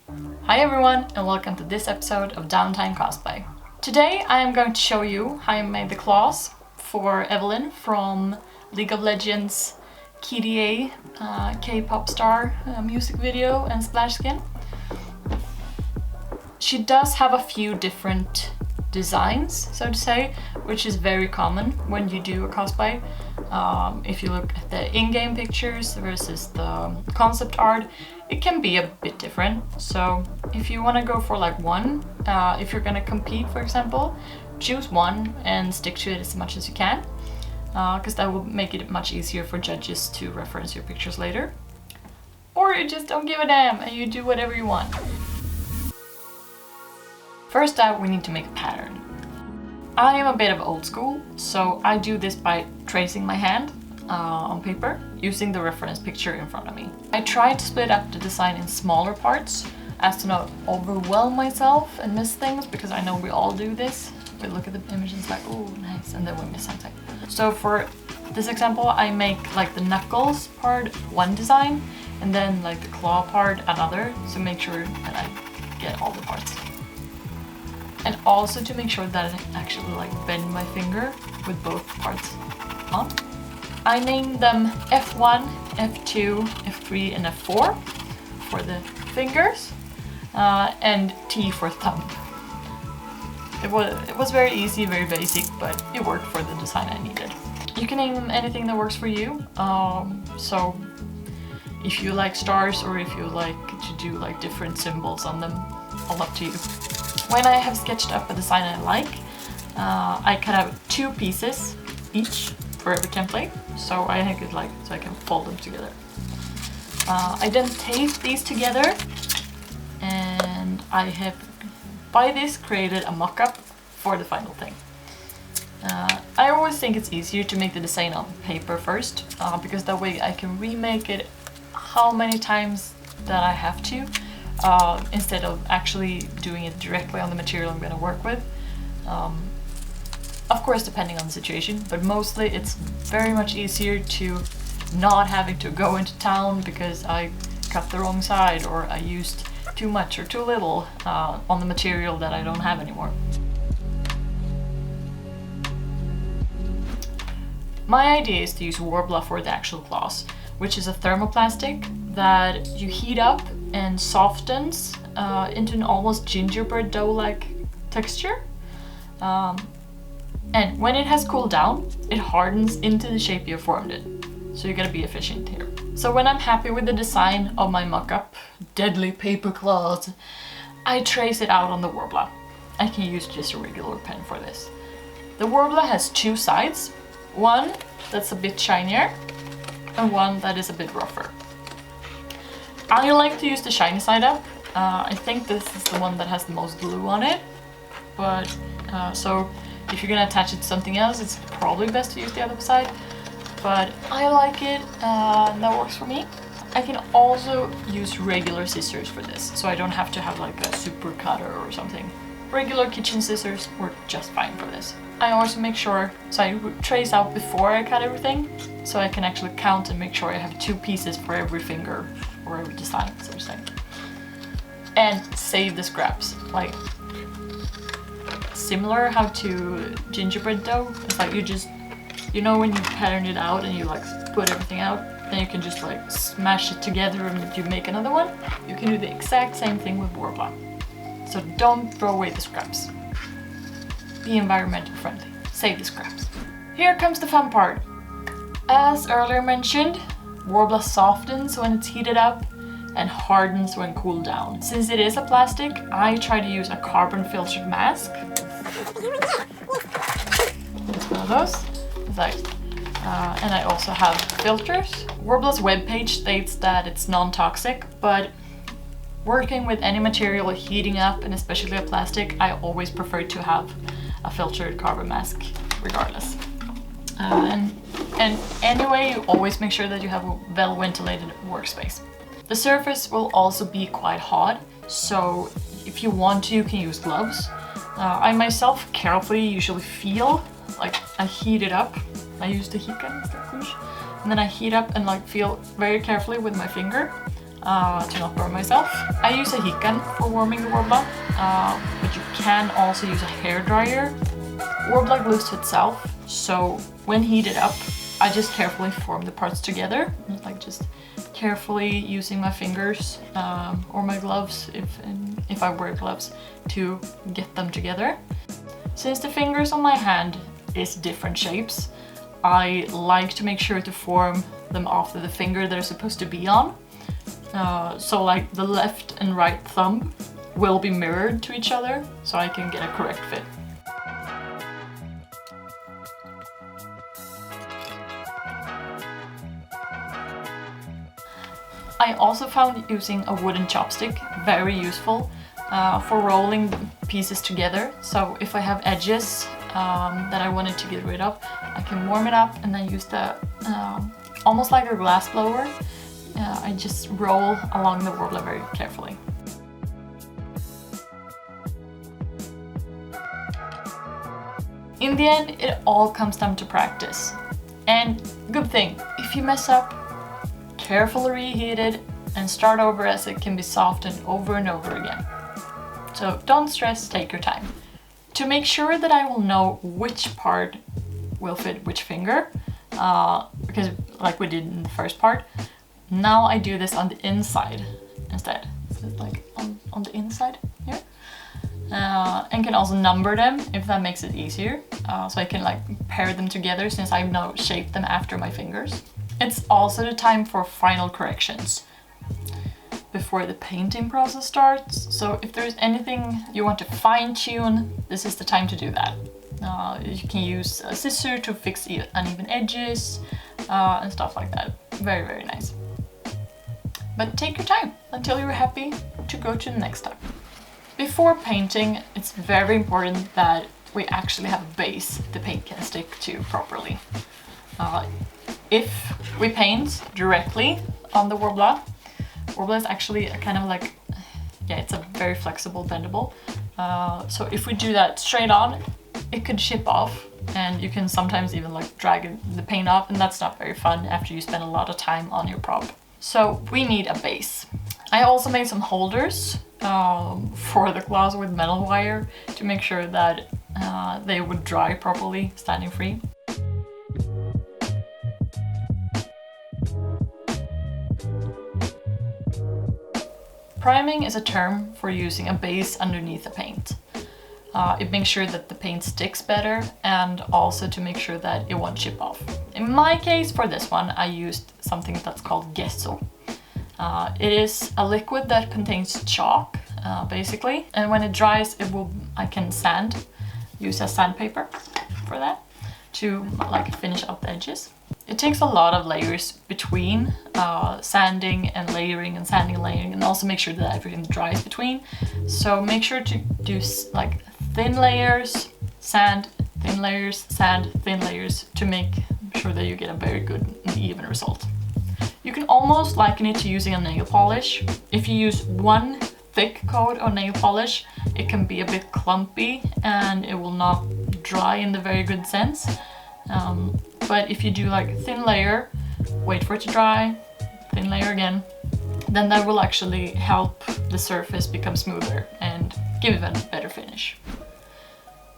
Hi everyone and welcome to this episode of Downtime Cosplay. Today I am going to show you how I made the claws for Evelyn from League of Legends KDA K-pop star music video and splash skin. She does have a few different designs, so to say, which is very common when you do a cosplay. If you look at the in-game pictures versus the concept art, it can be a bit different. So if you want to go for like one, if you're gonna compete, for example, choose one and stick to it as much as you can, because that will make it much easier for judges to reference your pictures later. Or you just don't give a damn and you do whatever you want. First out, we need to make a pattern. I am a bit of old school, so I do this by tracing my hand on paper using the reference picture in front of me. I try to split up the design in smaller parts as to not overwhelm myself and miss things, because I know we all do this. We look at the image and it's like, oh nice, and then we miss something. So for this example, I make like the knuckles part one design and then like the claw part another, so make sure that I get all the parts. And also to make sure that I actually like bend my finger with both parts on. I named them F1, F2, F3 and F4 for the fingers, and T for thumb. It was very easy, very basic, but it worked for the design I needed. You can name anything that works for you. So if you like stars or if you like to do like different symbols on them, all up to you. When I have sketched up a design I like, I cut out 2 pieces each for every template, so I think so I can fold them together. I then tape these together, and I have by this created a mock-up for the final thing. I always think it's easier to make the design on paper first, because that way I can remake it how many times that I have to, instead of actually doing it directly on the material I'm going to work with. Of course, depending on the situation, but mostly it's very much easier to not having to go into town because I cut the wrong side or I used too much or too little on the material that I don't have anymore. My idea is to use Worbla for the actual claws, which is a thermoplastic that you heat up and softens into an almost gingerbread dough-like texture. And when it has cooled down, it hardens into the shape you formed it. So you gotta be efficient here. So when I'm happy with the design of my mock-up, deadly paper claws, I trace it out on the Worbla. I can use just a regular pen for this. The Worbla has 2 sides, one that's a bit shinier and one that is a bit rougher. I like to use the shiny side up. I think this is the one that has the most glue on it, but so if you're gonna attach it to something else, it's probably best to use the other side, but I like it and that works for me. I can also use regular scissors for this, so I don't have to have like a super cutter or something. Regular kitchen scissors work just fine for this. I also make sure, so I trace out before I cut everything, so I can actually count and make sure I have 2 pieces for every finger or every design, so to say. And save the scraps. Like, similar how to gingerbread dough, it's like you know when you pattern it out and you like put everything out, then you can just like smash it together and you make another one. You can do the exact same thing with Worbla. So don't throw away the scraps. Be environmentally friendly. Save the scraps. Here comes the fun part. As earlier mentioned, Worbla softens when it's heated up and hardens when cooled down. Since it is a plastic, I try to use a carbon filtered mask. It's one of those. It's like, and I also have filters. Worbla's webpage states that it's non-toxic, but working with any material heating up, and especially a plastic, I always prefer to have a filtered carbon mask regardless. And anyway, you always make sure that you have a well-ventilated workspace. The surface will also be quite hot, so if you want to, you can use gloves. I myself carefully usually feel, like I heat it up. I use the heat gun, and then I heat up and like feel very carefully with my finger to not burn myself. I use a heat gun for warming the Worbla, but you can also use a hairdryer. Worbla glues to itself, so when heated up, I just carefully form the parts together, like just carefully using my fingers or my gloves, if I wear gloves, to get them together. Since the fingers on my hand is different shapes, I like to make sure to form them after the finger they're supposed to be on. So like the left and right thumb will be mirrored to each other, so I can get a correct fit. I also found using a wooden chopstick very useful for rolling pieces together. So if I have edges that I wanted to get rid of, I can warm it up and then use the almost like a glass blower. I just roll along the Worbla very carefully. In the end, it all comes down to practice. And good thing, if you mess up, carefully reheat it and start over, as it can be softened over and over again. So don't stress, take your time. To make sure that I will know which part will fit which finger, because like we did in the first part, now I do this on the inside instead. So it's like on the inside here. And can also number them if that makes it easier. So I can like pair them together since I now shape them after my fingers. It's also the time for final corrections before the painting process starts. So if there's anything you want to fine-tune, this is the time to do that. You can use a scissor to fix uneven edges and stuff like that. Very, very nice. But take your time until you're happy to go to the next step. Before painting, it's very important that we actually have a base the paint can stick to properly. If we paint directly on the Worbla, Worbla is actually a kind of like, yeah, it's a very flexible, bendable. So if we do that straight on, it could chip off, and you can sometimes even like drag the paint off, and that's not very fun after you spend a lot of time on your prop. So we need a base. I also made some holders for the glass with metal wire to make sure that they would dry properly, standing free. Priming is a term for using a base underneath a paint. It makes sure that the paint sticks better, and also to make sure that it won't chip off. In my case, for this one, I used something that's called gesso. It is a liquid that contains chalk, basically, and when it dries, I can use a sandpaper for that to like finish up the edges. It takes a lot of layers between sanding and layering and sanding and layering, and also make sure that everything dries between. So make sure to do like thin layers, sand, thin layers, sand, thin layers, to make sure that you get a very good and even result. You can almost liken it to using a nail polish. If you use one thick coat of nail polish, it can be a bit clumpy and it will not dry in the very good sense. But if you do like thin layer, wait for it to dry, thin layer again, then that will actually help the surface become smoother and give it a better finish.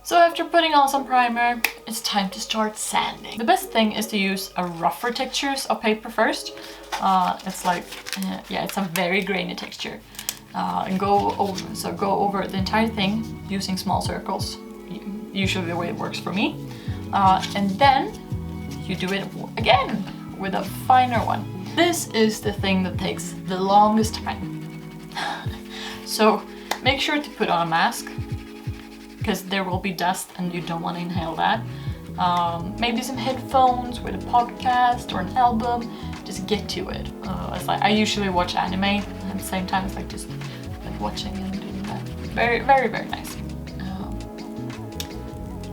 So after putting on some primer, it's time to start sanding. The best thing is to use a rougher textures of paper first. It's like, it's a very grainy texture. And go over the entire thing using small circles, usually the way it works for me. And then you do it again with a finer one. This is the thing that takes the longest time. So make sure to put on a mask, because there will be dust and you don't want to inhale that. Maybe some headphones with a podcast or an album. Just get to it. It's like I usually watch anime at the same time. It's like just like watching and doing that. Very, very, very nice.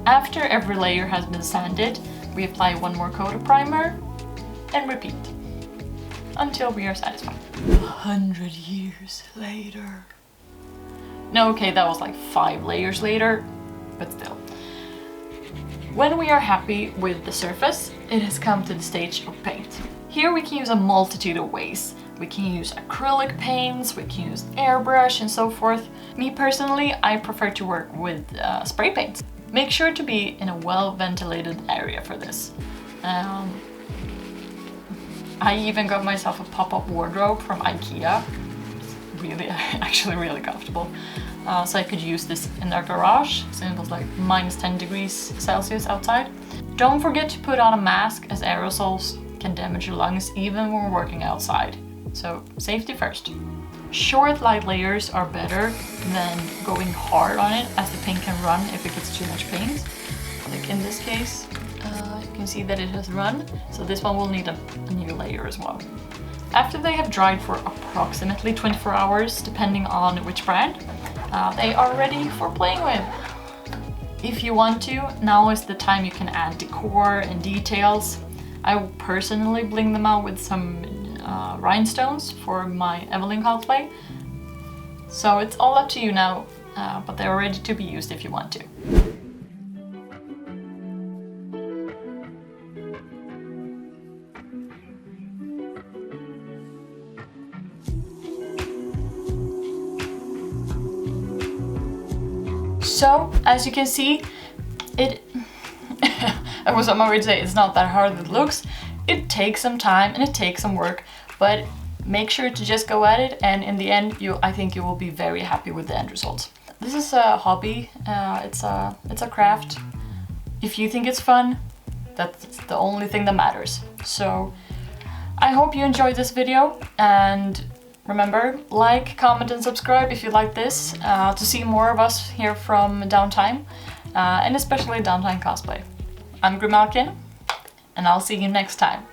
After every layer has been sanded, we apply one more coat of primer and repeat until we are satisfied. 100 years later. No, okay, that was like 5 layers later, but still. When we are happy with the surface, it has come to the stage of paint. Here we can use a multitude of ways. We can use acrylic paints, we can use airbrush and so forth. Me personally, I prefer to work with spray paints. Make sure to be in a well-ventilated area for this. I even got myself a pop-up wardrobe from IKEA. It's really, actually really comfortable. So I could use this in our garage, since it was like -10 degrees Celsius outside. Don't forget to put on a mask, as aerosols can damage your lungs even when working outside. So safety first. Short light layers are better than going hard on it, as the paint can run if it gets too much paint. Like in this case, you can see that it has run, so this one will need a new layer as well. After they have dried for approximately 24 hours, depending on which brand, they are ready for playing with. If you want to, now is the time you can add decor and details. I will personally bling them out with some rhinestones for my Evelyn cosplay. So it's all up to you now, but they're ready to be used if you want to. So, as you can see, I was on my way to say it's not that hard as it looks. It takes some time and it takes some work, but make sure to just go at it, and in the end, I think you will be very happy with the end result. This is a hobby, it's a craft. If you think it's fun, that's the only thing that matters. So, I hope you enjoyed this video, and remember, like, comment and subscribe if you like this, to see more of us here from Downtime, and especially Downtime Cosplay. I'm Grimalkin, and I'll see you next time.